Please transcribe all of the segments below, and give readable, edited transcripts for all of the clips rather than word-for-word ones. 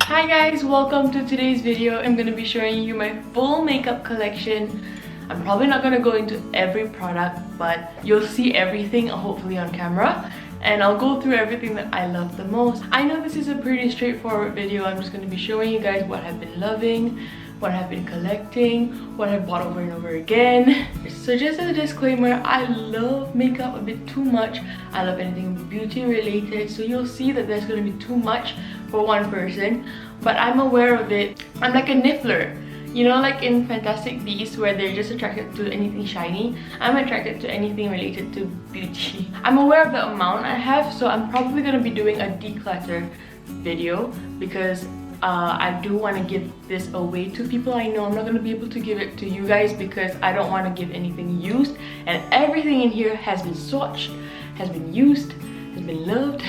Hi guys, welcome to today's video. I'm going to be showing you my full makeup collection. I'm probably not going to go into every product, but you'll see everything hopefully on camera. And I'll go through everything that I love the most. I know this is a pretty straightforward video. I'm just going to be showing you guys what I've been loving, what I've been collecting, what I've bought over and over again. So just as a disclaimer, I love makeup a bit too much. I love anything beauty related, so you'll see that there's going to be too much for one person, but I'm aware of it. I'm like a niffler, you know, like in Fantastic Beasts where they're just attracted to anything shiny. I'm attracted to anything related to beauty. I'm aware of the amount I have, so I'm probably going to be doing a declutter video because I do want to give this away to people. I know I'm not going to be able to give it to you guys because I don't want to give anything used, and everything in here has been swatched, has been used, has been loved.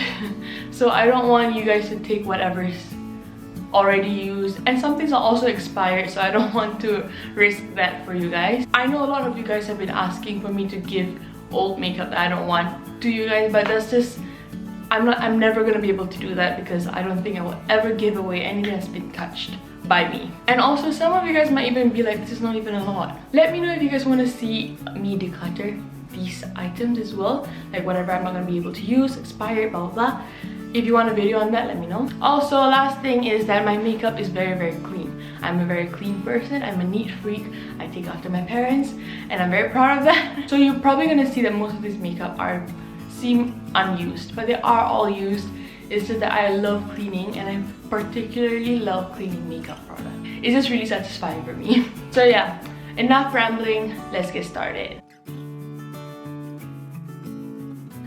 So I don't want you guys to take whatever's already used, and some things are also expired, so I don't want to risk that for you guys. I know a lot of you guys have been asking for me to give old makeup that I don't want to you guys, but that's just I'm never gonna be able to do that because I don't think I will ever give away anything that's been touched by me. And also some of you guys might even be like, this is not even a lot. Let me know if you guys want to see me declutter these items as well, like whatever I'm not gonna be able to use, expired, blah blah blah. If you want a video on that, let me know. Also, last thing is that my makeup is very clean. I'm a very clean person. I'm a neat freak. I take after my parents and I'm very proud of that. So you're probably gonna see that most of this makeup seem unused, but they are all used. It's just that I love cleaning, and I particularly love cleaning makeup products. It's just really satisfying for me. So yeah, enough rambling, let's get started.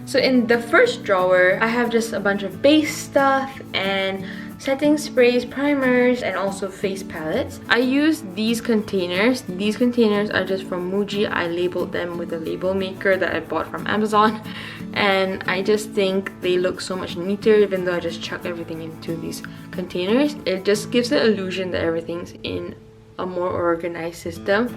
So in the first drawer, I have just a bunch of base stuff and setting sprays, primers, and also face palettes. I use these containers. These containers are just from Muji. I labeled them with a label maker that I bought from Amazon, and I just think they look so much neater even though I just chuck everything into these containers. It just gives the illusion that everything's in a more organized system.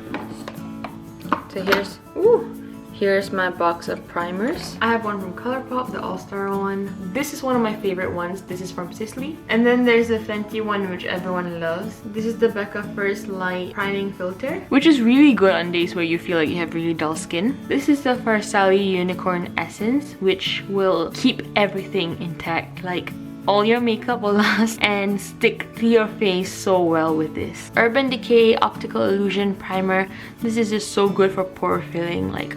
So here's my box of primers. I have one from ColourPop, the All-Star one. This is one of my favorite ones. This is from Sisley. And then there's the Fenty one, which everyone loves. This is the Becca First Light Priming Filter, which is really good on days where you feel like you have really dull skin. This is the Farsali Unicorn Essence, which will keep everything intact. Like, all your makeup will last and stick to your face so well with this. Urban Decay Optical Illusion Primer. This is just so good for pore filling. Like,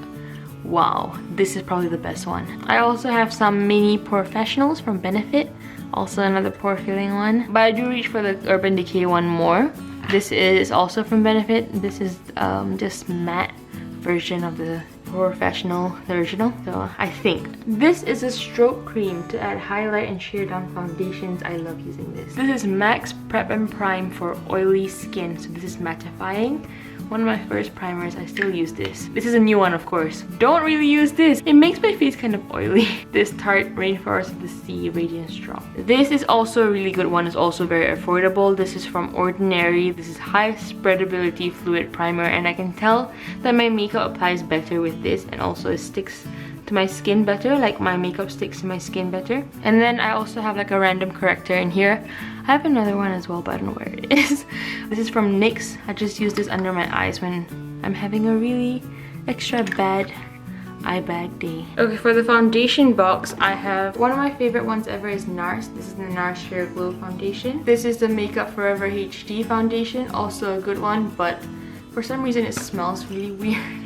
wow, this is probably the best one. I also have some mini Professionals from Benefit, also another pore filling one, but I do reach for the Urban Decay one more. This is also from Benefit. This is just matte version of the Professional, the original. So I think this is a stroke cream to add highlight and sheer down foundations. I love using this. This is Max Prep and Prime for oily skin. So this is mattifying. One of my first primers. I still use this. This is a new one, of course. Don't really use this. It makes my face kind of oily. This Tarte Rainforest of the Sea Radiance Drop. This is also a really good one. It's also very affordable. This is from Ordinary. This is high spreadability fluid primer, and I can tell that my makeup applies better with this, and also it sticks to my skin better. Like, my makeup sticks to my skin better. And then I also have like a random corrector in here. I have another one as well, but I don't know where it is. This is from NYX. I just use this under my eyes when I'm having a really extra bad eye bag day. Okay, for the foundation box, I have one of my favorite ones ever is NARS. This is the NARS Sheer Glow Foundation. This is the Makeup Forever HD Foundation. Also a good one, but for some reason it smells really weird.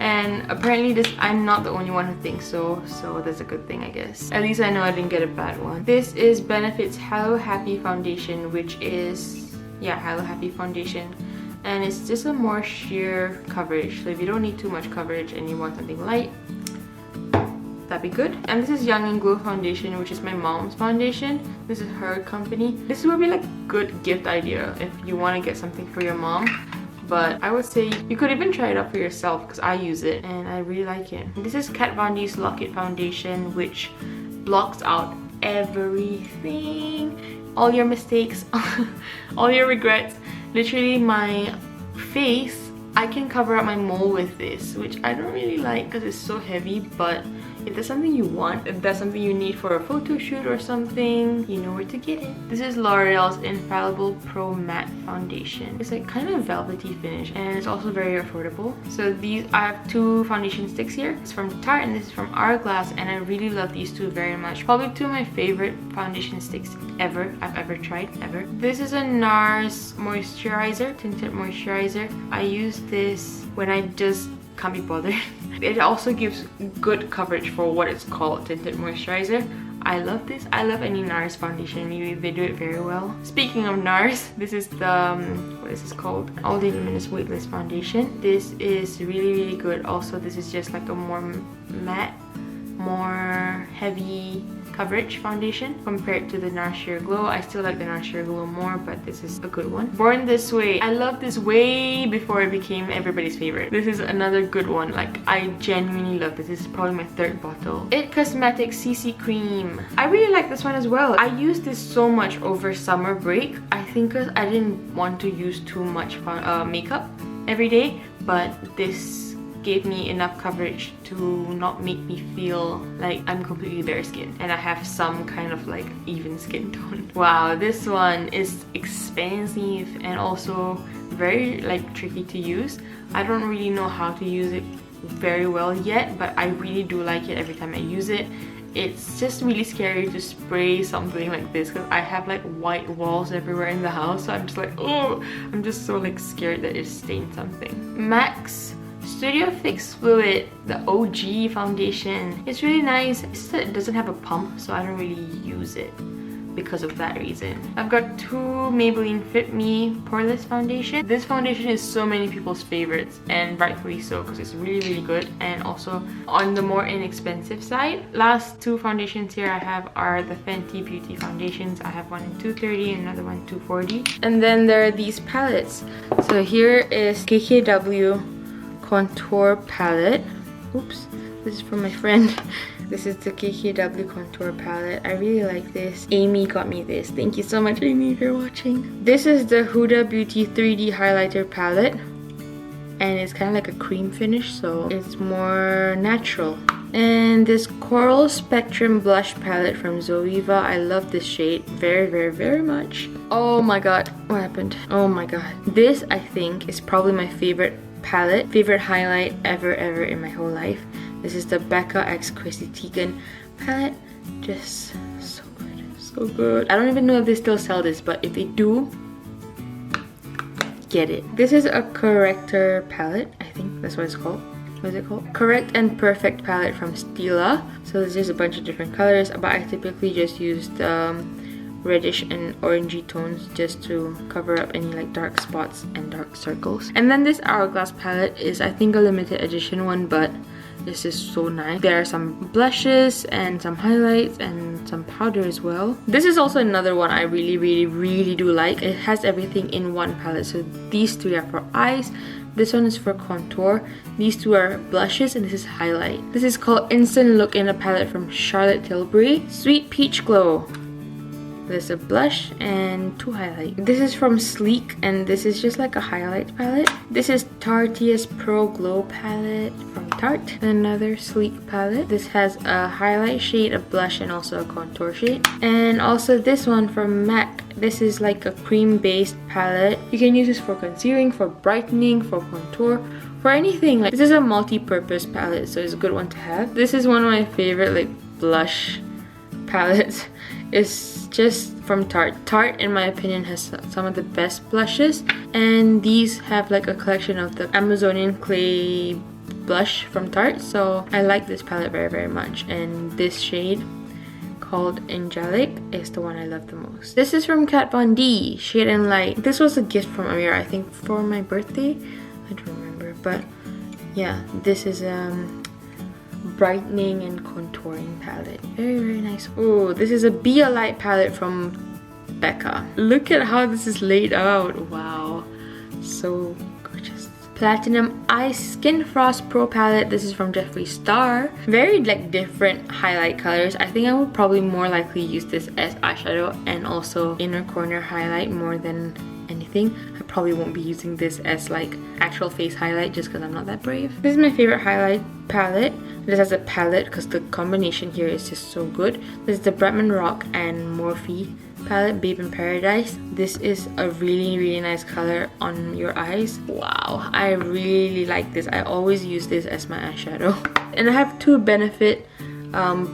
And apparently I'm not the only one who thinks so that's a good thing, I guess. At least I know I didn't get a bad one. This is Benefit's Hello Happy Foundation, which is, yeah, Hello Happy Foundation. And it's just a more sheer coverage. So if you don't need too much coverage and you want something light, that'd be good. And this is Young and Glow Foundation, which is my mom's foundation. This is her company. This would be like a good gift idea if you want to get something for your mom. But I would say you could even try it out for yourself because I use it and I really like it. This is Kat Von D's Lock It Foundation, which blocks out everything. All your mistakes, all your regrets. Literally my face, I can cover up my mole with this, which I don't really like because it's so heavy, but If there's something you want, if that's something you need for a photo shoot or something, you know where to get it. This is L'Oreal's Infallible Pro Matte Foundation. It's like kind of velvety finish and it's also very affordable. So these, I have two foundation sticks here. It's from Tarte and this is from Hourglass, and I really love these two very much. Probably two of my favorite foundation sticks I've ever tried, ever. This is a NARS moisturizer, tinted moisturizer. I use this when I just can't be bothered. It also gives good coverage for what it's called, tinted moisturizer. I love this. I love any NARS foundation. They do it very well. Speaking of NARS, this is the what is this called? All Day Luminous Weightless Foundation. This is really good. Also, this is just like a more matte, more heavy coverage foundation compared to the NARS Sheer Glow. I still like the NARS Sheer Glow more, but this is a good one. Born This Way. I love this way before it became everybody's favorite. This is another good one. Like, I genuinely love this. This is probably my third bottle. It Cosmetics CC Cream. I really like this one as well. I used this so much over summer break. I think because I didn't want to use too much makeup every day, but this gave me enough coverage to not make me feel like I'm completely bare skin and I have some kind of like even skin tone. Wow, this one is expensive and also very like tricky to use. I don't really know how to use it very well yet, but I really do like it every time I use it. It's just really scary to spray something like this because I have like white walls everywhere in the house, so I'm just like, oh, I'm just so like scared that it stained something. MAC's Studio Fix Fluid, the OG foundation. It's really nice. It's just that it doesn't have a pump, so I don't really use it because of that reason. I've got two Maybelline Fit Me Poreless Foundation. This foundation is so many people's favorites, and rightfully so because it's really good and also on the more inexpensive side. Last two foundations here I have are the Fenty Beauty foundations. I have one in 230 and another one 240. And then there are these palettes. So here is KKW Contour Palette. Oops, this is from my friend. This is the KKW Contour Palette. I really like this. Amy got me this. Thank you so much, Amy, if you're watching. This is the Huda Beauty 3D Highlighter Palette. And it's kind of like a cream finish, so it's more natural. And this Coral Spectrum Blush Palette from Zoeva. I love this shade very much. Oh my god, what happened? Oh my god. This, I think, is probably my favorite palette, favorite highlight ever in my whole life. This is the Becca x Chrissy Teigen palette. Just so good. I don't even know if they still sell this, but if they do, get it. This is a corrector palette. I think that's what it's called. What is it called? Correct and Perfect palette from Stila. So there's just a bunch of different colors, but I typically just use the reddish and orangey tones just to cover up any like dark spots and dark circles. And then this Hourglass palette is, I think, a limited edition one, but this is so nice. There are some blushes and some highlights and some powder as well. This is also another one I really do like. It has everything in one palette. So these three are for eyes, this one is for contour, these two are blushes, and this is highlight. This is called Instant Look in a palette from Charlotte Tilbury. Sweet Peach Glow. There's a blush and two highlights. This is from Sleek, and this is just like a highlight palette. This is Tarte's Pro Glow palette from Tarte. Another Sleek palette. This has a highlight shade, a blush, and also a contour shade. And also this one from MAC. This is like a cream-based palette. You can use this for concealing, for brightening, for contour, for anything. Like, this is a multi-purpose palette, so it's a good one to have. This is one of my favorite like blush palettes. It's just from Tarte. Tarte, in my opinion, has some of the best blushes, and these have like a collection of the Amazonian Clay blush from Tarte, so I like this palette very much. And this shade called Angelic is the one I love the most. This is from Kat Von D, Shade and Light. This was a gift from Amira, I think, for my birthday. I don't remember, but yeah, this is brightening and contouring palette. Very nice. Oh, this is a Be a Light palette from Becca. Look at how this is laid out. Wow, so gorgeous. Platinum Ice Skin Frost Pro palette. This is from Jeffree Star. Very like different highlight colors. I think I would probably more likely use this as eyeshadow and also inner corner highlight more than anything anything. I probably won't be using this as like actual face highlight just because I'm not that brave. This is my favorite highlight palette. This has a palette because the combination here is just so good. This is the Bretman Rock and Morphe palette, Babe in Paradise. This is a really nice color on your eyes. Wow, I really like this. I always use this as my eyeshadow. And I have two Benefit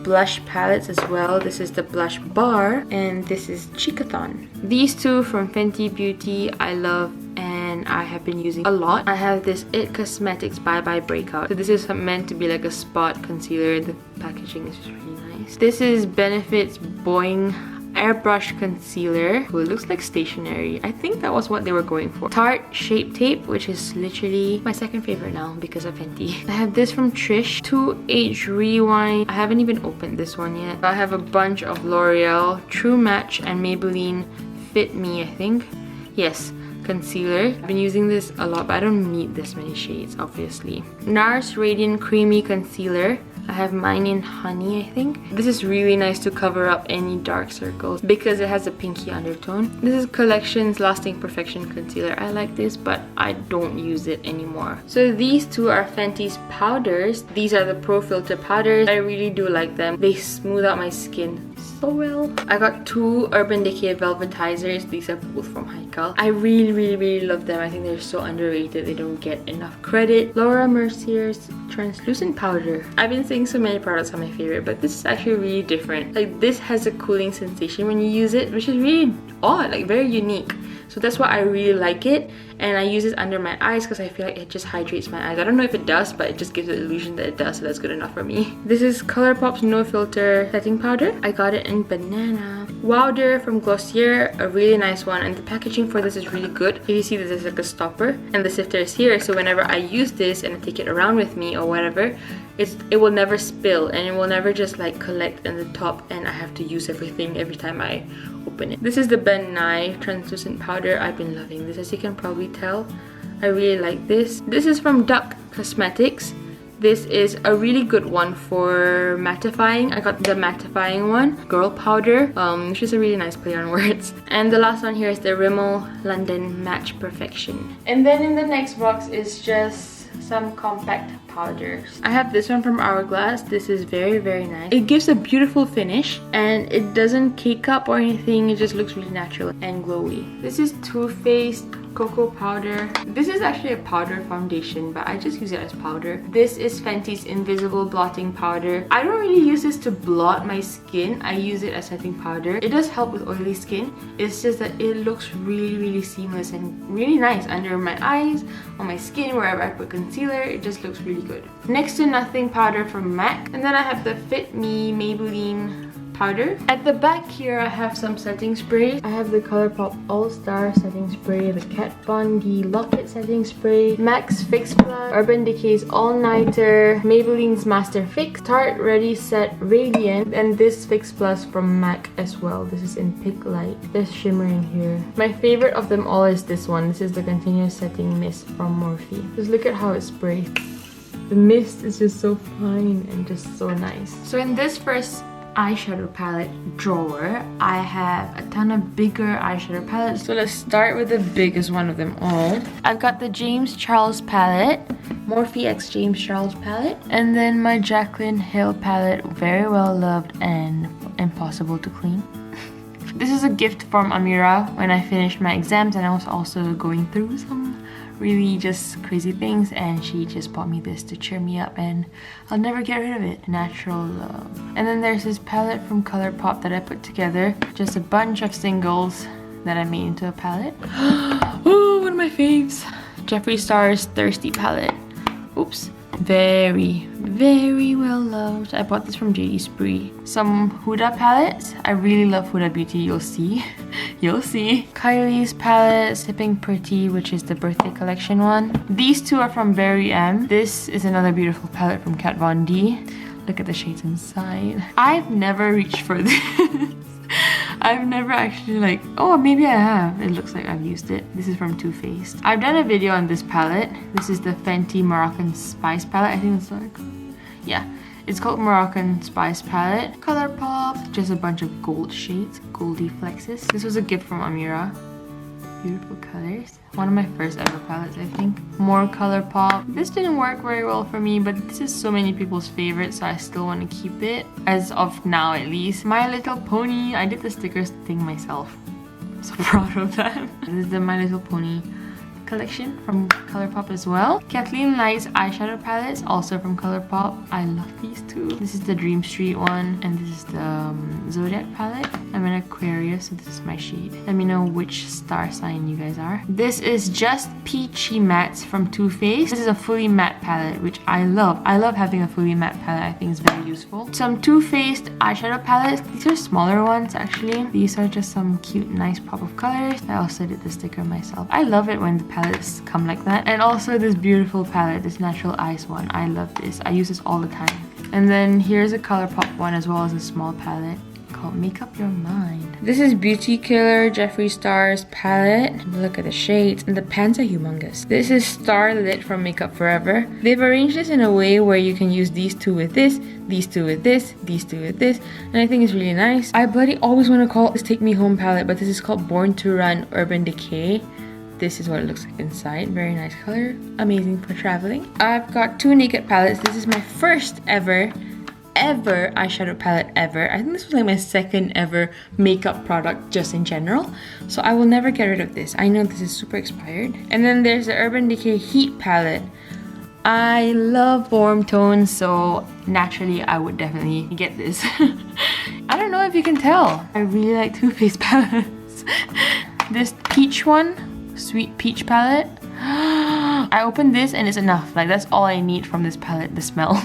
blush palettes as well. This is the Blush Bar and this is Cheekathon. These two from Fenty Beauty I love and I have been using a lot. I have this It Cosmetics Bye Bye Breakout. So this is meant to be like a spot concealer. The packaging is just really nice. This is Benefit's Boing Airbrush Concealer. Oh, it looks like stationery. I think that was what they were going for. Tarte Shape Tape, which is literally my second favorite now because of Fenty. I have this from Trish, 2H Rewind. I haven't even opened this one yet. I have a bunch of L'Oreal True Match and Maybelline Fit Me, I think. Yes, concealer. I've been using this a lot, but I don't need this many shades, obviously. NARS Radiant Creamy Concealer. I have mine in Honey, I think. This is really nice to cover up any dark circles because it has a pinky undertone. This is Collection's Lasting Perfection Concealer. I like this, but I don't use it anymore. So these two are Fenty's powders. These are the Pro Filter powders. I really do like them. They smooth out my skin so well. I got two Urban Decay Velvetizers. These are both from Haikal. I really love them. I think they're so underrated. They don't get enough credit. Laura Mercier's Translucent Powder. I've been saying so many products are my favorite, but this is actually really different. Like, this has a cooling sensation when you use it, which is really odd, like very unique. So that's why I really like it, and I use it under my eyes because I feel like it just hydrates my eyes. I don't know if it does, but it just gives the illusion that it does, so that's good enough for me. This is ColourPop's No Filter Setting Powder. I got it in Banana. Wowder from Glossier, a really nice one, and the packaging for this is really good. If you see, this is like a stopper, and the sifter is here, so whenever I use this and I take it around with me or whatever, it will never spill and it will never just like collect in the top and I have to use everything every time I open it. This is the Ben Nye Translucent Powder. I've been loving this, as you can probably tell. I really like this. This is from Duck Cosmetics. This is a really good one for mattifying. I got the mattifying one, Girl Powder, which is a really nice play on words. And the last one here is the Rimmel London Match Perfection. And then in the next box is just some compact powders. I have this one from Hourglass. This is very nice. It gives a beautiful finish and it doesn't cake up or anything. It just looks really natural and glowy. This is Too Faced Cocoa Powder. This is actually a powder foundation, but I just use it as powder. This is Fenty's Invisible Blotting Powder. I don't really use this to blot my skin. I use it as setting powder. It does help with oily skin. It's just that it looks really seamless and really nice under my eyes, on my skin, wherever I put concealer. It just looks really good. Next to Nothing powder from MAC. And then I have the Fit Me Maybelline powder. At the back here, I have some setting spray. I have the ColourPop All-Star setting spray, the Kat Von D Locket setting spray, MAC's Fix Plus, Urban Decay's All Nighter, Maybelline's Master Fix, Tarte Ready Set Radiant, and this Fix Plus from MAC as well. This is in Pink Light. There's shimmering here. My favorite of them all is this one. This is the Continuous Setting Mist from Morphe. Just look at how it sprays. The mist is just so fine and just so nice. So in this first eyeshadow palette drawer, I have a ton of bigger eyeshadow palettes. So let's start with the biggest one of them all. I've got the James Charles palette, Morphe X James Charles palette, and then my Jaclyn Hill palette, very well loved and impossible to clean. This is a gift from Amira when I finished my exams and I was also going through some really just crazy things, and she just bought me this to cheer me up and I'll never get rid of it. Natural Love. And then there's this palette from ColourPop that I put together. Just a bunch of singles that I made into a palette. Oh, one of my faves. Jeffree Star's Thirsty palette. Oops. Very well loved. I bought this from JD Spree. Some Huda palettes. I really love Huda Beauty, you'll see. You'll see. Kylie's palette, Sipping Pretty, which is the birthday collection one. These two are from Very M. This is another beautiful palette from Kat Von D. Look at the shades inside. I've never reached for this. I've never actually like, oh, maybe I have. It looks like I've used it. This is from Too Faced. I've done a video on this palette. This is the Fenty Moroccan Spice palette. I think that's what it's called. Yeah, it's called Moroccan Spice palette. ColourPop, just a bunch of gold shades, goldy flexes. This was a gift from Amira. beautiful colors. One of my first ever palettes, I think. More color pop. This didn't work very well for me, but this is so many people's favorite, so I still want to keep it. As of now, at least. My Little Pony. I did the stickers thing myself. I'm so proud of that. This is the My Little Pony collection from ColourPop as well. Kathleen Light's eyeshadow palettes, also from ColourPop. I love these two. This is the Dream Street one, and this is the Zodiac palette. I'm an Aquarius, so this is my shade. Let me know which star sign you guys are. This is Just Peachy Mattes from Too Faced. This is a fully matte palette, which I love. I love having a fully matte palette. I think it's very useful. Some Too Faced eyeshadow palettes. These are smaller ones, actually. These are just some cute, nice pop of colors. I also did the sticker myself. I love it when the palettes come like that. And also this beautiful palette, this Natural Ice one. I love this. I use this all the time. And then here's a ColourPop one as well as a small palette called Make Up Your Mind. This is Beauty Killer Jeffree Star's palette. Look at the shades, and the pans are humongous. This is Starlit from Makeup Forever. They've arranged this in a way where you can use these two with this, these two with this, these two with this, and I think it's really nice. I bloody always want to call this Take Me Home palette, but this is called Born to Run Urban Decay. This is what it looks like inside. Very nice color. Amazing for traveling. I've got two Naked palettes. This is my first ever eyeshadow palette ever. I think this was like my second ever makeup product just in general. So I will never get rid of this. I know this is super expired. And then there's the Urban Decay Heat palette. I love warm tones, so naturally I would definitely get this. I don't know if you can tell. I really like Too Faced palettes. This peach one, Sweet Peach palette. I opened this and it's enough. Like, that's all I need from this palette, the smell.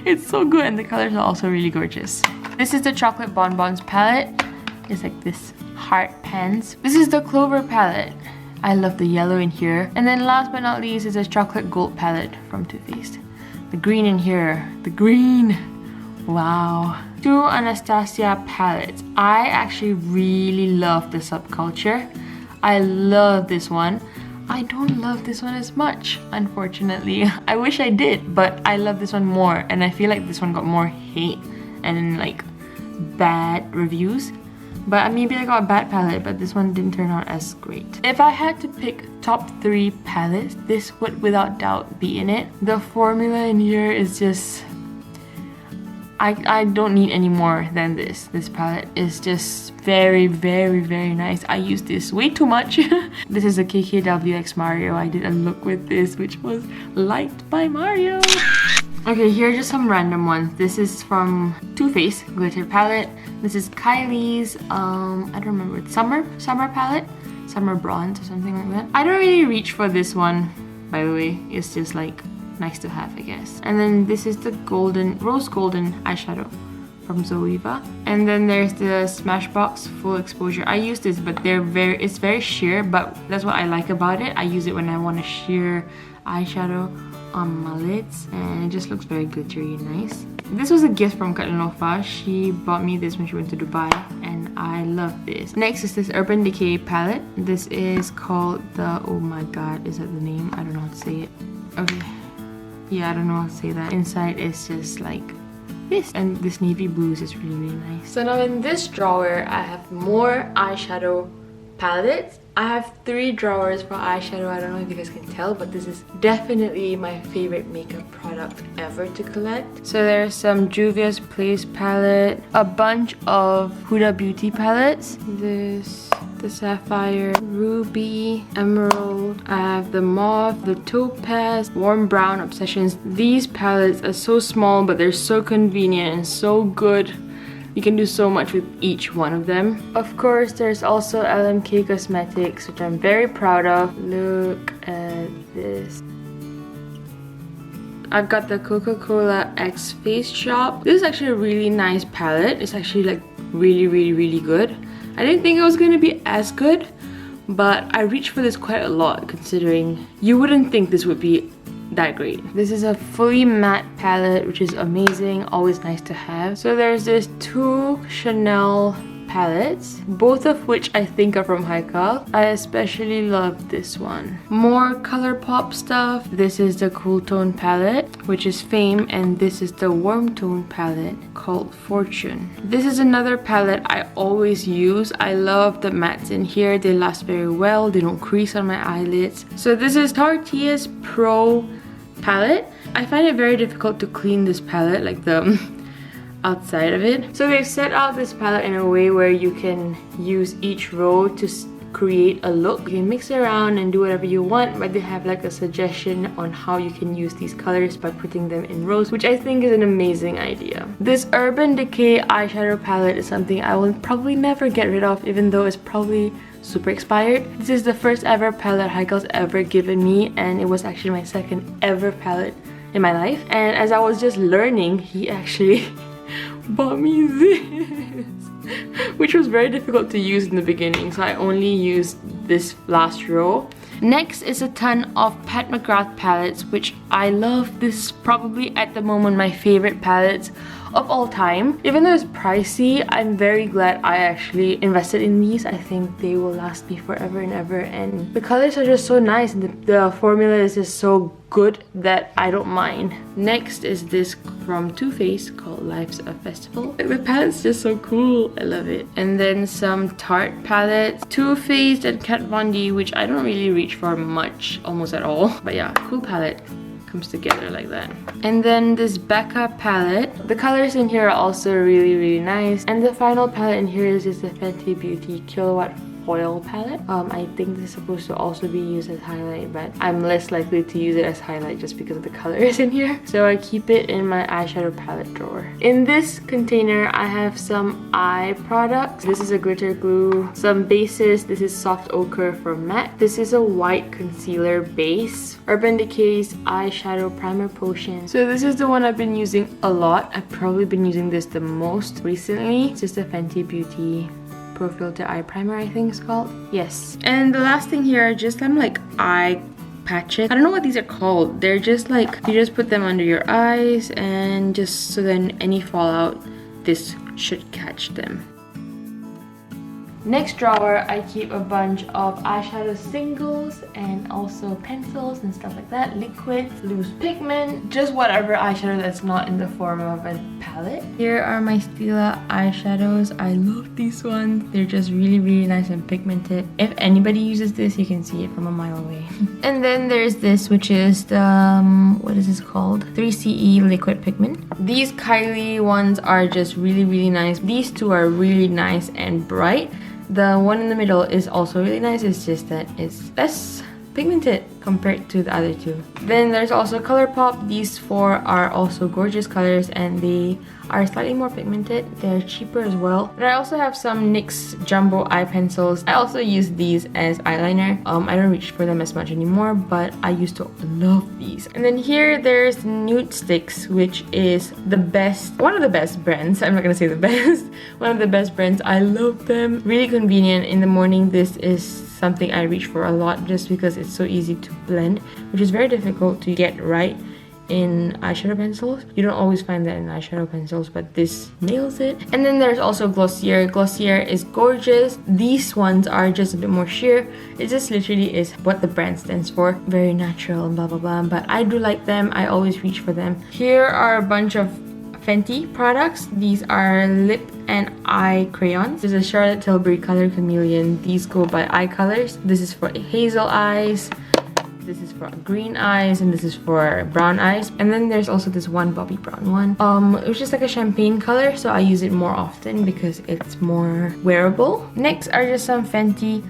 It's so good, and the colors are also really gorgeous. This is the Chocolate Bonbons palette. It's like this heart pens. This is the Clover palette. I love the yellow in here. And then last but not least is this Chocolate Gold palette from Too Faced. The green in here. The green. Wow. Two Anastasia palettes. I actually really love the Subculture. I love this one. I don't love this one as much, unfortunately. I wish I did, but I love this one more, and I feel like this one got more hate and like bad reviews. But maybe I got a bad palette, but this one didn't turn out as great. If I had to pick top 3 palettes, this would without doubt be in it. The formula in here is just... I don't need any more than this. This palette is just very, very, very nice. I use this way too much. This is a KKWX Mario. I did a look with this, which was liked by Mario. Okay, here are just some random ones. This is from Too Faced Glitter palette. This is Kylie's, I don't remember, it's Summer palette? Summer Bronze or something like that. I don't really reach for this one, by the way. It's just like nice to have, I guess. And then this is the rose golden eyeshadow from Zoeva. And then there's the Smashbox Full Exposure. I use this, but it's very sheer, but that's what I like about it. I use it when I want a sheer eyeshadow on my lids, and it just looks very glittery and nice. This was a gift from Kat Nofa. She bought me this when she went to Dubai, and I love this. Next is this Urban Decay palette. This is called the, oh my god, is that the name? I don't know how to say it. Okay. Yeah, I don't know how to say that. Inside is just like this, and this navy blue is just really, really nice. So now in this drawer, I have more eyeshadow palettes. I have 3 drawers for eyeshadow. I don't know if you guys can tell, but this is definitely my favorite makeup product ever to collect. So there's some Juvia's Place palette, a bunch of Huda Beauty palettes. The Sapphire, Ruby, Emerald. I have the Mauve, the Topaz, Warm Brown Obsessions. These palettes are so small, but they're so convenient and so good. You can do so much with each one of them. Of course, there's also LMK Cosmetics, which I'm very proud of. Look at this. I've got the Coca-Cola X Face Shop. This is actually a really nice palette. It's actually like really, really, really good. I didn't think it was going to be as good, but I reached for this quite a lot, considering you wouldn't think this would be that great. This is a fully matte palette, which is amazing, always nice to have. So there's this 2 Chanel palettes, both of which I think are from Haikal. I especially love this one. More ColourPop stuff. This is the Cool Tone palette, which is Fame, and this is the Warm Tone palette called Fortune. This is another palette I always use. I love the mattes in here. They last very well. They don't crease on my eyelids. So this is Tortilla's Pro palette. I find it very difficult to clean this palette, like the outside of it. So they've set out this palette in a way where you can use each row to create a look. You can mix it around and do whatever you want, but they have like a suggestion on how you can use these colors by putting them in rows, which I think is an amazing idea. This Urban Decay eyeshadow palette is something I will probably never get rid of, even though it's probably super expired. This is the first ever palette Haikal's ever given me, and it was actually my second ever palette in my life. And as I was just learning, he actually bought me this, which was very difficult to use in the beginning, so I only used this last row. Next is a ton of Pat McGrath palettes, which I love. This is probably at the moment my favorite palettes of all time. Even though it's pricey, I'm very glad I actually invested in these. I think they will last me forever and ever, and the colors are just so nice, and the formula is just so good that I don't mind. Next is this from Too Faced called Life's a Festival. The palette's just so cool. I love it. And then some Tarte palettes, Too Faced and Kat Von D, which I don't really reach for much, almost at all. But yeah, cool palette. Comes together like that. And then this Becca palette. The colors in here are also really nice. And the final palette in here is just the Fenty Beauty Kilowatt Foil palette. I think this is supposed to also be used as highlight, but I'm less likely to use it as highlight just because of the colors in here. So I keep it in my eyeshadow palette drawer. In this container, I have some eye products. This is a glitter glue, some bases. This is Soft Ochre from MAC. This is a white concealer base. Urban Decay's eyeshadow primer potion. So this is the one I've been using a lot. I've probably been using this the most recently. It's just a Fenty Beauty Pro Filter Eye Primer, I think it's called. Yes. And the last thing here are just some like eye patches. I don't know what these are called. They're just like, you just put them under your eyes, and just so then any fallout, this should catch them. Next drawer, I keep a bunch of eyeshadow singles and also pencils and stuff like that, liquids, loose pigment, just whatever eyeshadow that's not in the form of a palette. Here are my Stila eyeshadows. I love these ones. They're just really nice and pigmented. If anybody uses this, you can see it from a mile away. And then there's this, which is the, what is this called? 3CE liquid pigment. These Kylie ones are just really nice. These two are really nice and bright. The one in the middle is also really nice, it's just that it's less pigmented compared to the other two. Then there's also ColourPop. These four are also gorgeous colors, and they are slightly more pigmented. They're cheaper as well. And I also have some NYX Jumbo eye pencils. I also use these as eyeliner. I don't reach for them as much anymore, but I used to love these. And then here there's Nude Sticks, which is the best, one of the best brands. I'm not gonna say the best. One of the best brands. I love them. Really convenient. In the morning, this is something I reach for a lot just because it's so easy to blend, which is very difficult to get right in eyeshadow pencils. You don't always find that in eyeshadow pencils, but this nails it. And then there's also Glossier. Glossier is gorgeous. These ones are just a bit more sheer. It just literally is what the brand stands for. Very natural and blah blah blah, but I do like them. I always reach for them. Here are a bunch of Fenty products. These are lip and eye crayons. This is Charlotte Tilbury Color Chameleon. These go by eye colors. This is for hazel eyes, this is for green eyes, and this is for brown eyes. And then there's also this one Bobbi Brown one. It was just like a champagne color, so I use it more often because it's more wearable. Next are just some Fenty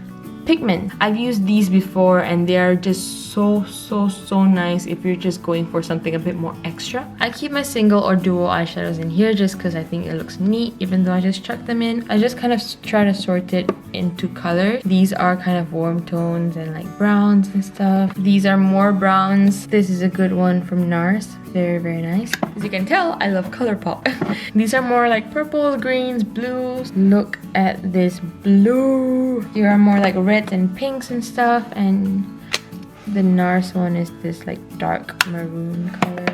pigment. I've used these before, and they are just so nice if you're just going for something a bit more extra. I keep my single or duo eyeshadows in here just because I think it looks neat, even though I just chuck them in. I just kind of try to sort it into colors. These are kind of warm tones and like browns and stuff. These are more browns. This is a good one from NARS. Very nice. As you can tell, I love ColourPop. These are more like purples, greens, blues. Look at this blue. Here are more like reds and pinks and stuff, and the NARS one is this like dark maroon color.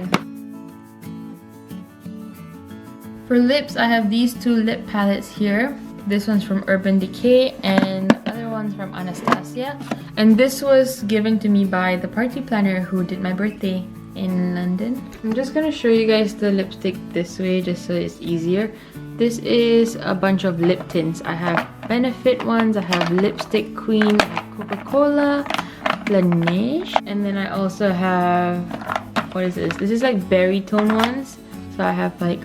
For lips, I have these two lip palettes here. This one's from Urban Decay, and the other one's from Anastasia. And this was given to me by the party planner who did my birthday in London. I'm just gonna show you guys the lipstick this way just so it's easier. This is a bunch of lip tints. I have Benefit ones, I have Lipstick Queen, I have Coca-Cola, Laneige, and then I also have, what is this? This is like berry tone ones. So I have like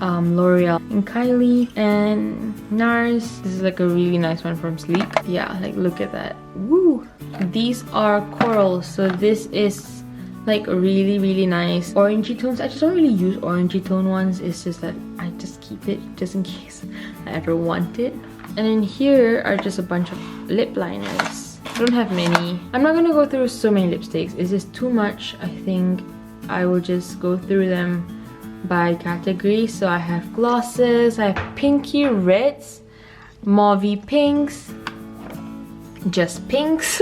L'Oreal and Kylie and NARS. This is like a really nice one from Sleek. Yeah, like look at that. Woo! These are corals, so this is like really nice orangey tones. I just don't really use orangey tone ones. It's just that I just keep it just in case I ever want it. And then here are just a bunch of lip liners. I don't have many. I'm not gonna go through so many lipsticks. It's just too much. I think I will just go through them by category. So I have glosses, I have pinky reds, mauvey pinks, just pinks.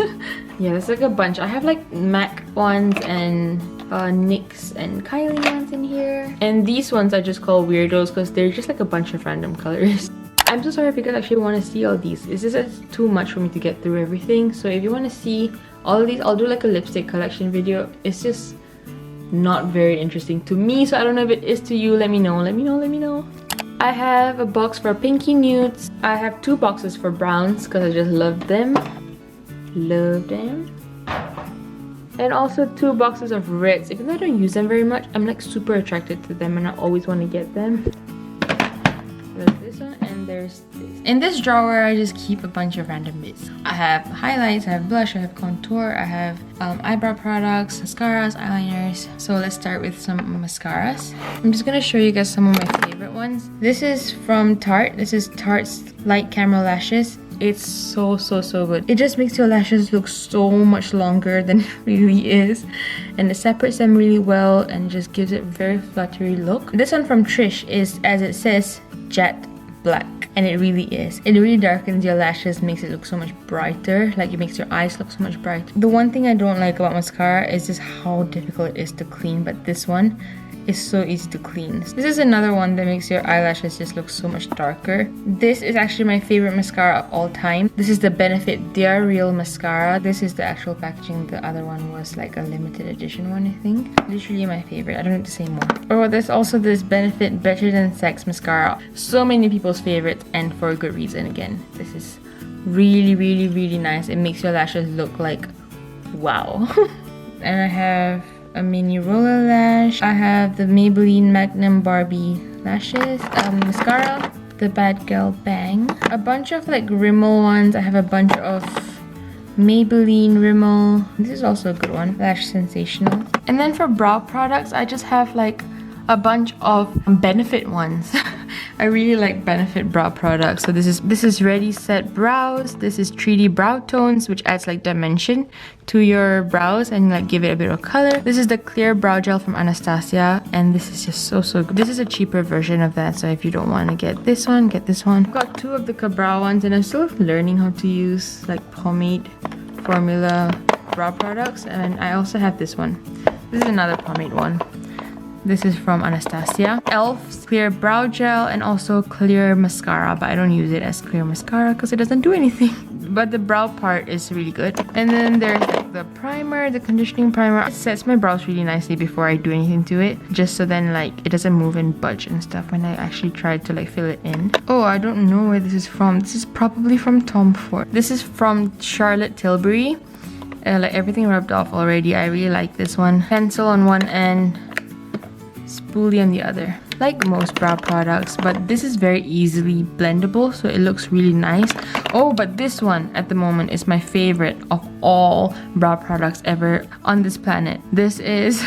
Yeah, there's like a bunch. I have like MAC ones and NYX and Kylie ones in here. And these ones I just call weirdos because they're just like a bunch of random colors. I'm so sorry if you guys actually want to see all these. It's just too much for me to get through everything. So if you want to see all of these, I'll do like a lipstick collection video. It's just not very interesting to me, so I don't know if it is to you. Let me know, let me know, let me know. I have a box for pinky nudes. I have 2 boxes for browns because I just love them. Love them. And also 2 boxes of reds. Even though I don't use them very much, I'm like super attracted to them and I always want to get them. There's this one and there's this. In this drawer, I just keep a bunch of random bits. I have highlights, I have blush, I have contour, I have eyebrow products, mascaras, eyeliners. So let's start with some mascaras. I'm just gonna show you guys some of my favorite ones. This is from Tarte. This is Tarte's Light Camera Lashes. It's so good. It just makes your lashes look so much longer than it really is, and it separates them really well and just gives it a very fluttery look. This one from Trish is, as it says, jet black, and it really is. It really darkens your lashes, makes it look so much brighter, like it makes your eyes look so much brighter. The one thing I don't like about mascara is just how difficult it is to clean, but this one is so easy to clean. This is another one that makes your eyelashes just look so much darker. This is actually my favorite mascara of all time. This is the Benefit Dare Real Mascara. This is the actual packaging. The other one was like a limited edition one, I think. Literally my favorite. I don't need to say more. Oh, there's also this Benefit Better Than Sex Mascara. So many people's favorites, and for a good reason. Again, this is really nice. It makes your lashes look like wow. And I have a mini roller lash. I have the Maybelline Magnum Barbie lashes, mascara, the Bad Girl Bang, a bunch of like Rimmel ones. I have a bunch of Maybelline Rimmel. This is also a good one, Lash Sensational. And then for brow products, I just have like a bunch of Benefit ones. I really like Benefit brow products. So this is Ready Set Brows. This is 3D Brow Tones, which adds like dimension to your brows and like give it a bit of color. This is the Clear Brow Gel from Anastasia, and this is just so good. This is a cheaper version of that, so if you don't want to get this one, get this one. I've got 2 of the Cabral ones, and I'm still learning how to use like pomade formula brow products. And I also have this one. This is another pomade one. This is from Anastasia. Elf's Clear Brow Gel and also Clear Mascara, but I don't use it as Clear Mascara because it doesn't do anything. But the brow part is really good. And then there's like the primer, the conditioning primer. It sets my brows really nicely before I do anything to it, just so then like it doesn't move and budge and stuff when I actually try to like fill it in. Oh, I don't know where this is from. This is probably from Tom Ford. This is from Charlotte Tilbury. Like everything rubbed off already. I really like this one. Pencil on one end, spoolie on the other. Like most brow products, but this is very easily blendable, so it looks really nice. Oh, but this one at the moment is my favorite of all brow products ever on this planet. This is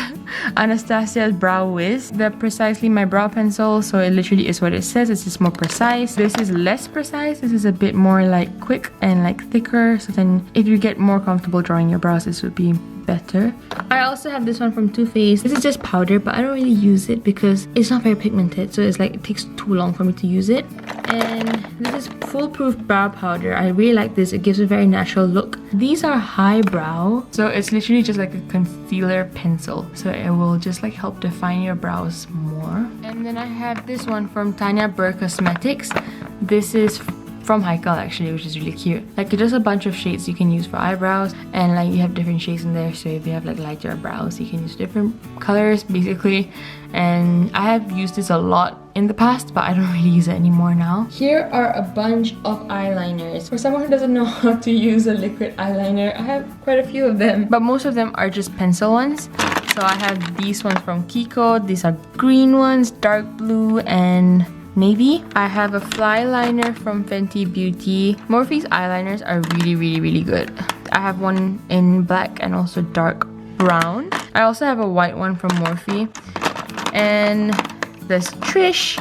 Anastasia's Brow Wiz. They're precisely my brow pencil, so it literally is what it says. It's just more precise. This is less precise. This is a bit more like quick and like thicker, so then if you get more comfortable drawing your brows, this would be better. I also have this one from Too Faced. This is just powder, but I don't really use it because it's not very pigmented, so it's like it takes too long for me to use it. And this is Foolproof Brow Powder. I really like this. It gives a very natural look. These are highbrow, so it's literally just like a concealer pencil, so it will just like help define your brows more. And then I have this one from Tanya Burr Cosmetics. This is from Haikal actually, which is really cute. Like just a bunch of shades you can use for eyebrows, and like you have different shades in there, so if you have like lighter brows you can use different colors basically. And I have used this a lot in the past, but I don't really use it anymore now. Here are a bunch of eyeliners. For someone who doesn't know how to use a liquid eyeliner, I have quite a few of them, but most of them are just pencil ones. So I have these ones from Kiko. These are green ones, dark blue and navy. I have a fly liner from Fenty Beauty. Morphe's eyeliners are really good. I have one in black and also dark brown. I also have a white one from Morphe. And there's Trish,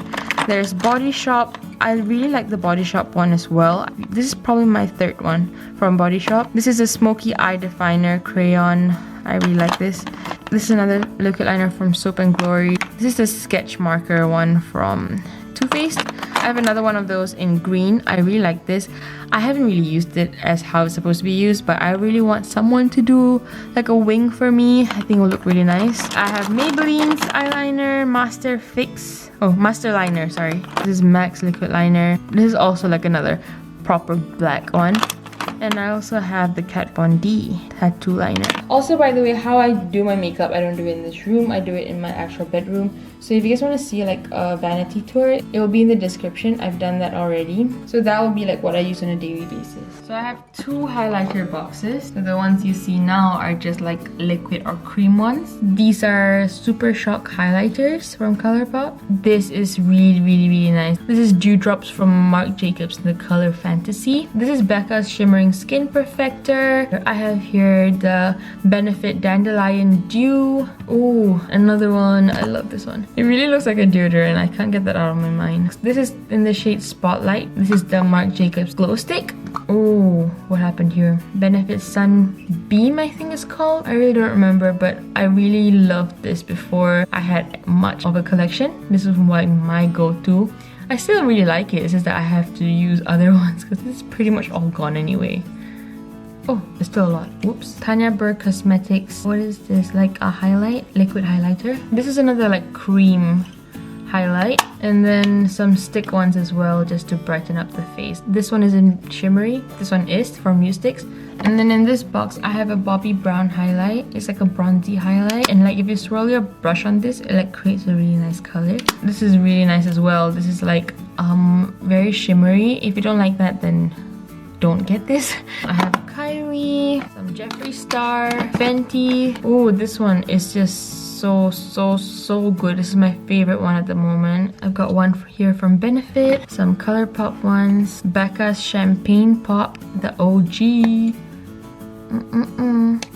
there's Body Shop. I really like the Body Shop one as well. This is probably my third one from Body Shop. This is a smoky eye definer crayon. I really like this. This is another liquid liner from Soap and Glory. This is the sketch marker one from Too Faced. I have another one of those in green. I really like this. I haven't really used it as how it's supposed to be used, but I really want someone to do like a wing for me. I think it will look really nice. I have Maybelline's eyeliner, Master Liner, sorry. This is MAC's liquid liner. This is also like another proper black one. And I also have the Kat Von D tattoo liner. Also, by the way, how I do my makeup, I don't do it in this room. I do it in my actual bedroom. So if you guys want to see like a vanity tour, it will be in the description. I've done that already. So that will be like what I use on a daily basis. So I have two highlighter boxes. So the ones you see now are just like liquid or cream ones. These are Super Shock highlighters from Colourpop. This is really nice. This is Dewdrops from Marc Jacobs in the color Fantasy. This is Becca's Shimmering Skin Perfector. I have here the Benefit Dandelion Dew. Oh, another one. I love this one. It really looks like a deodorant. I can't get that out of my mind. This is in the shade Spotlight. This is the Marc Jacobs Glow Stick. Oh, what happened here? Benefit Sunbeam, I think it's called. I really don't remember, but I really loved this before I had much of a collection. This was like my go-to. I still really like it. It's just that I have to use other ones because this is pretty much all gone anyway. Oh, there's still a lot. Whoops. Tanya Burr Cosmetics. What is this? Like a highlight? Liquid highlighter. This is another like cream highlight. And then some stick ones as well, just to brighten up the face. This one is in shimmery. This one is from Mustix. And then in this box, I have a Bobbi Brown highlight. It's like a bronzy highlight. And like if you swirl your brush on this, it like creates a really nice color. This is really nice as well. This is like very shimmery. If you don't like that, then don't get this. I have Kylie, some Jeffree Star, Fenty. Oh, this one is just so good. This is my favorite one at the moment. I've got one here from Benefit, some Colourpop ones, Becca's Champagne Pop, the OG.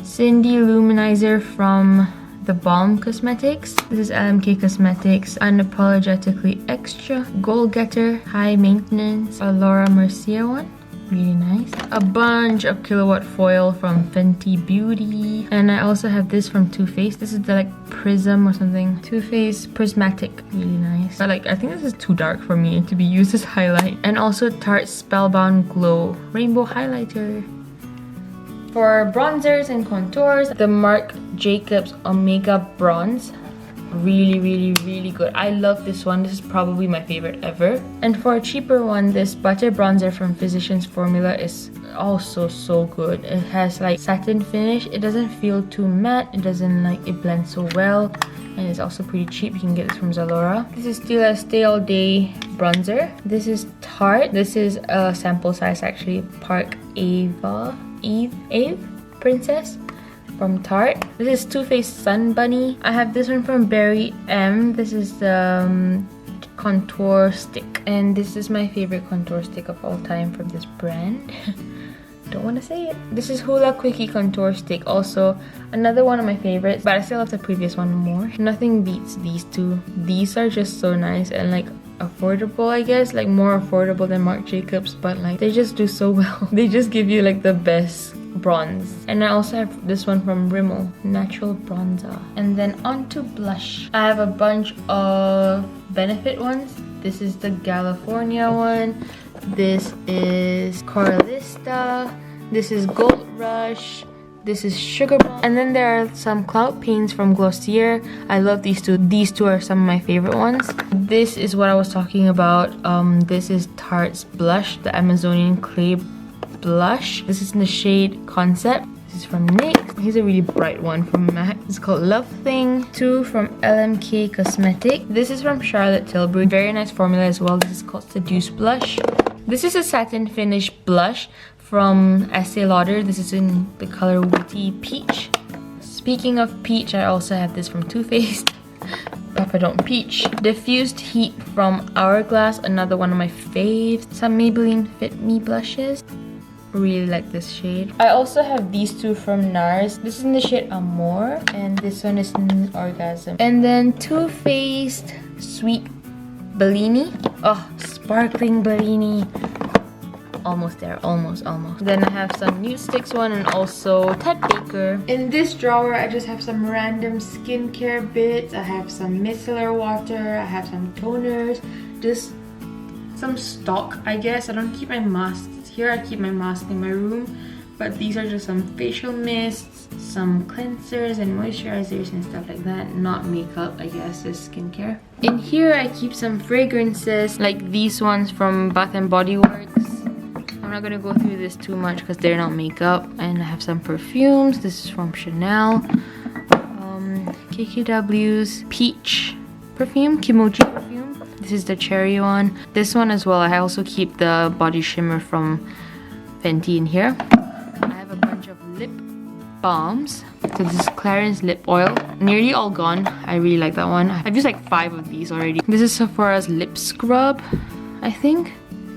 Cindy Luminizer from The Balm Cosmetics. This is LMK Cosmetics, Unapologetically Extra, Goal Getter, High Maintenance, a Laura Mercier one. Really nice. A bunch of Kilowatt foil from Fenty Beauty. And I also have this from Too Faced. This is the like Prism or something. Too Faced Prismatic. Really nice. But like I think this is too dark for me to be used as highlight. And also Tarte Spellbound Glow Rainbow Highlighter. For bronzers and contours, the Marc Jacobs Omega Bronze. Really good. I love this one. This is probably my favorite ever. And for a cheaper one, this butter bronzer from Physicians Formula is also so good. It has like satin finish. It doesn't feel too matte. It doesn't like, it blends so well. And it's also pretty cheap. You can get this from Zalora. This is still a Stay All Day bronzer. This is Tarte. This is a sample size actually. Park Eve Princess from Tarte. This is Too Faced Sun Bunny. I have this one from Barry M. This is the contour stick. And this is my favorite contour stick of all time from this brand. Don't want to say it. This is Hoola Quickie Contour Stick. Also, another one of my favorites. But I still love the previous one more. Nothing beats these two. These are just so nice and like affordable, I guess. Like more affordable than Marc Jacobs. But like they just do so well. They just give you like the best bronze. And I also have this one from Rimmel, Natural Bronzer. And then onto blush. I have a bunch of Benefit ones. This is the California one. This is Coralista. This is Gold Rush. This is Sugar Bomb. And then there are some cloud paints from Glossier. I love these two. These two are some of my favorite ones. This is what I was talking about. This is Tarte's blush, the Amazonian clay blush. This is in the shade Concept. This is from NYX. Here's a really bright one from MAC. It's called Love Thing. 2 from LMK Cosmetic. This is from Charlotte Tilbury. Very nice formula as well. This is called Seduce Blush. This is a satin finish blush from Estee Lauder. This is in the color Witty Peach. Speaking of peach, I also have this from Too Faced. Papa Don't Peach. Diffused Heat from Hourglass, another one of my faves. Some Maybelline Fit Me blushes. Really like this shade. I also have these two from NARS. This is in the shade Amore, and this one is in Orgasm. And then Too Faced Sweet Bellini. Oh, sparkling Bellini. Almost there, almost. Then I have some Nude Sticks one and also Ted Baker. In this drawer, I just have some random skincare bits. I have some micellar water. I have some toners. Just some stock, I guess. I don't keep my masks here. I keep my mask in my room. But these are just some facial mists, some cleansers and moisturizers and stuff like that. Not makeup, I guess, just skincare. In here, I keep some fragrances like these ones from Bath & Body Works. I'm not gonna go through this too much because they're not makeup. And I have some perfumes. This is from Chanel. KKW's Peach perfume, Kimochi perfume. This is the cherry one. This one as well. I also keep the body shimmer from Fenty in here. I have a bunch of lip balms. So this is Clarins lip oil. Nearly all gone. I really like that one. I've used like 5 of these already. This is Sephora's lip scrub, I think.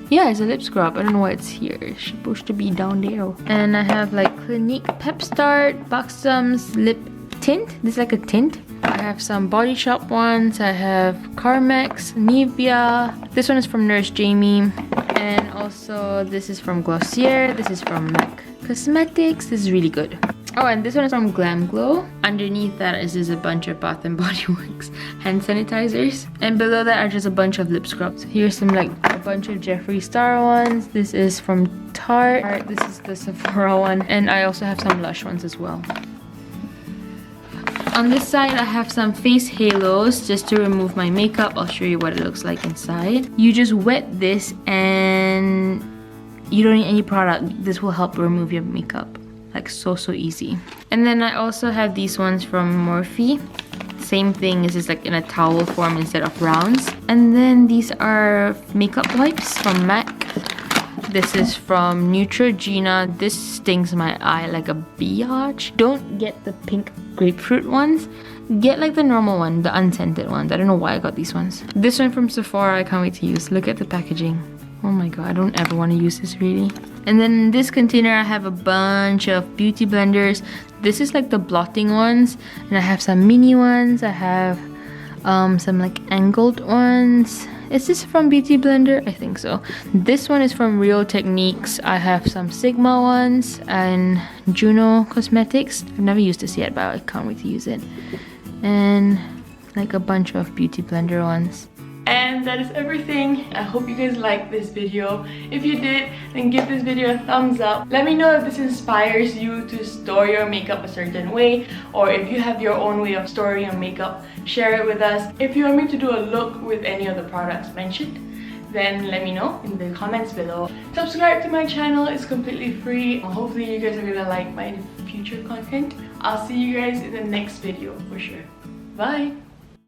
Yeah, it's a lip scrub. I don't know why it's here. It's supposed to be down there. And I have like Clinique Pep Start, Buxom's lip tint. This is like a tint. I have some Body Shop ones. I have Carmex, Nivea. This one is from Nurse Jamie. And also this is from Glossier. This is from MAC Cosmetics. This is really good. Oh, and this one is from Glam Glow. Underneath that is just a bunch of Bath & Body Works hand sanitizers. And below that are just a bunch of lip scrubs. Here's some like a bunch of Jeffree Star ones. This is from Tarte. This is the Sephora one. And I also have some Lush ones as well. On this side, I have some face halos just to remove my makeup. I'll show you what it looks like inside. You just wet this and you don't need any product. This will help remove your makeup. Like so easy. And then I also have these ones from Morphe. Same thing, it's just like in a towel form instead of rounds. And then these are makeup wipes from MAC. This is from Neutrogena. This stings my eye like a biatch. Don't get the pink grapefruit ones. Get like the normal one, the unscented ones. I don't know why I got these ones. This one from Sephora, I can't wait to use. Look at the packaging. Oh my god, I don't ever want to use this really. And then in this container, I have a bunch of beauty blenders. This is like the blotting ones. And I have some mini ones. I have some like angled ones. Is this from Beauty Blender? I think so. This one is from Real Techniques. I have some Sigma ones and Juno Cosmetics. I've never used this yet, but I can't wait to use it. And like a bunch of Beauty Blender ones. And that is everything. I hope you guys liked this video. If you did, then give this video a thumbs up. Let me know if this inspires you to store your makeup a certain way, or if you have your own way of storing your makeup, share it with us. If you want me to do a look with any of the products mentioned, then let me know in the comments below. Subscribe to my channel, it's completely free. Hopefully you guys are gonna like my future content. I'll see you guys in the next video for sure. Bye!